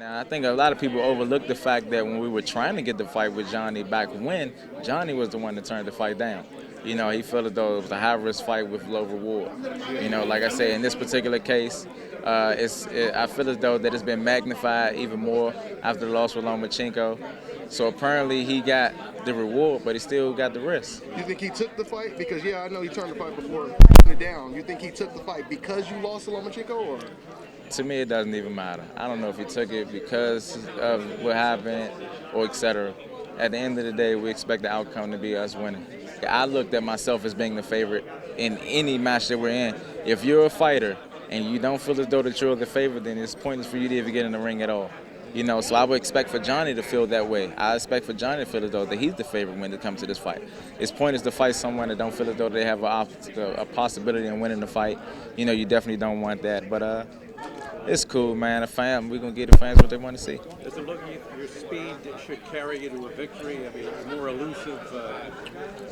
Now, I think a lot of people overlook the fact that when we were trying to get the fight with Jhonny back when, Jhonny was the one that turned the fight down. He felt as though it was a high-risk fight with low reward. Like I said, in this particular case, I feel as though that it's been magnified even more after the loss with Lomachenko. So apparently he got the reward, but he still got the risk. You think he took the fight? Because, yeah, I know he turned the fight before putting it down. You think he took the fight because you lost to Lomachenko, or? To me, it doesn't even matter. I don't know if he took it because of what happened or et cetera. At the end of the day, we expect the outcome to be us winning. I looked at myself as being the favorite in any match that we're in. If you're a fighter and you don't feel as though that you're the favorite, then it's pointless for you to even get in the ring at all. So I would expect for Jhonny to feel that way. I expect for Jhonny to feel as though that he's the favorite when it comes to this fight. It's pointless to fight someone that don't feel as though they have a possibility in winning the fight. You definitely don't want that. But it's cool, man. We're going to give the fans what they want to see. Does it look like your speed should carry you to a victory? I mean, more elusive?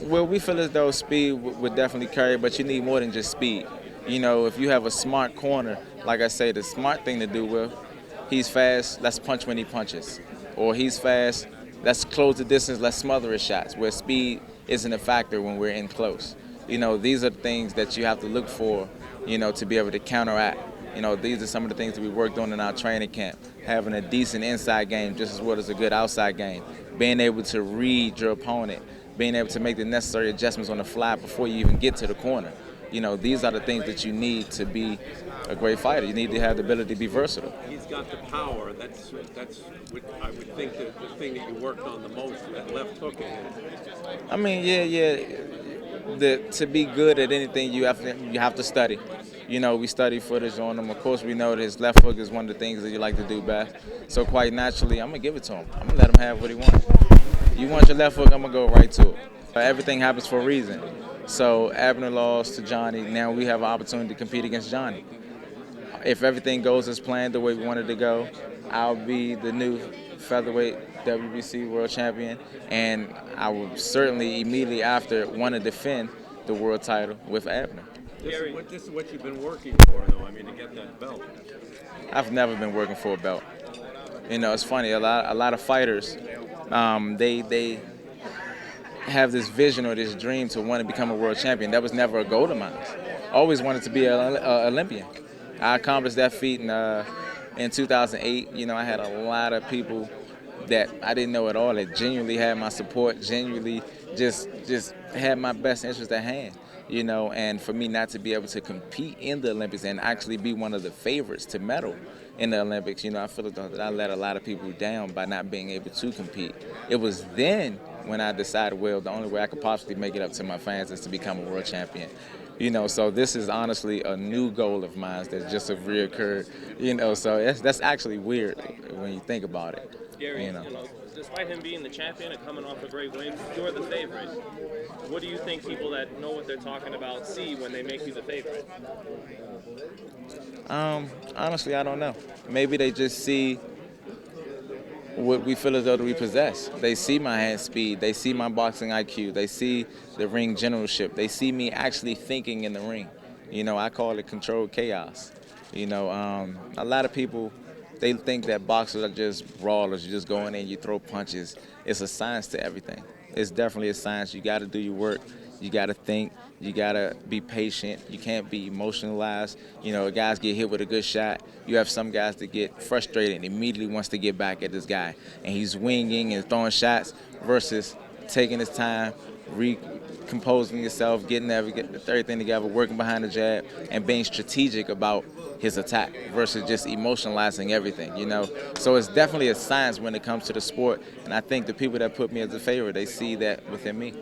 Well, we feel as though speed would definitely carry, but you need more than just speed. If you have a smart corner, like I say, the smart thing to do with, he's fast, let's punch when he punches. Or he's fast, let's close the distance, let's smother his shots, where speed isn't a factor when we're in close. These are the things that you have to look for, to be able to counteract. These are some of the things that we worked on in our training camp. Having a decent inside game just as well as a good outside game. Being able to read your opponent. Being able to make the necessary adjustments on the fly before you even get to the corner. These are the things that you need to be a great fighter. You need to have the ability to be versatile. He's got the power. That's what I would think the thing that you worked on the most, that left hook. I mean, yeah. To be good at anything, you have to study. We study footage on him. Of course, we know that his left hook is one of the things that you like to do best. So quite naturally, I'm going to give it to him. I'm going to let him have what he wants. You want your left hook, I'm going to go right to it. Everything happens for a reason. So Abner lost to Jhonny. Now we have an opportunity to compete against Jhonny. If everything goes as planned the way we wanted to go, I'll be the new Featherweight WBC World Champion, and I will certainly immediately after want to defend the world title with Abner. This is what you've been working for, though. I mean, to get that belt. I've never been working for a belt. It's funny. A lot of fighters, they have this vision or this dream to want to become a world champion. That was never a goal of mine. Always wanted to be an Olympian. I accomplished that feat in 2008. I had a lot of people that I didn't know at all that genuinely had my support, genuinely just had my best interest at hand. And for me not to be able to compete in the Olympics and actually be one of the favorites to medal in the Olympics, I feel that I let a lot of people down by not being able to compete. It was then when I decided, well, the only way I could possibly make it up to my fans is to become a world champion. So this is honestly a new goal of mine that just have reoccurred. So that's actually weird when you think about it. Gary, despite him being the champion and coming off a great win, you're the favorite. What do you think people that know what they're talking about see when they make you the favorite? Honestly, I don't know. Maybe they just see what we feel as though we possess. They see my hand speed. They see my boxing IQ. They see the ring generalship. They see me actually thinking in the ring. I call it controlled chaos. A lot of people, they think that boxers are just brawlers. You just go in there and you throw punches. It's a science to everything. It's definitely a science. You got to do your work. You got to think. You got to be patient. You can't be emotionalized. Guys get hit with a good shot. You have some guys that get frustrated and immediately wants to get back at this guy. And he's winging and throwing shots versus taking his time, recomposing yourself, getting everything together, working behind the jab, and being strategic about his attack versus just emotionalizing everything, So it's definitely a science when it comes to the sport, and I think the people that put me as a favorite, they see that within me.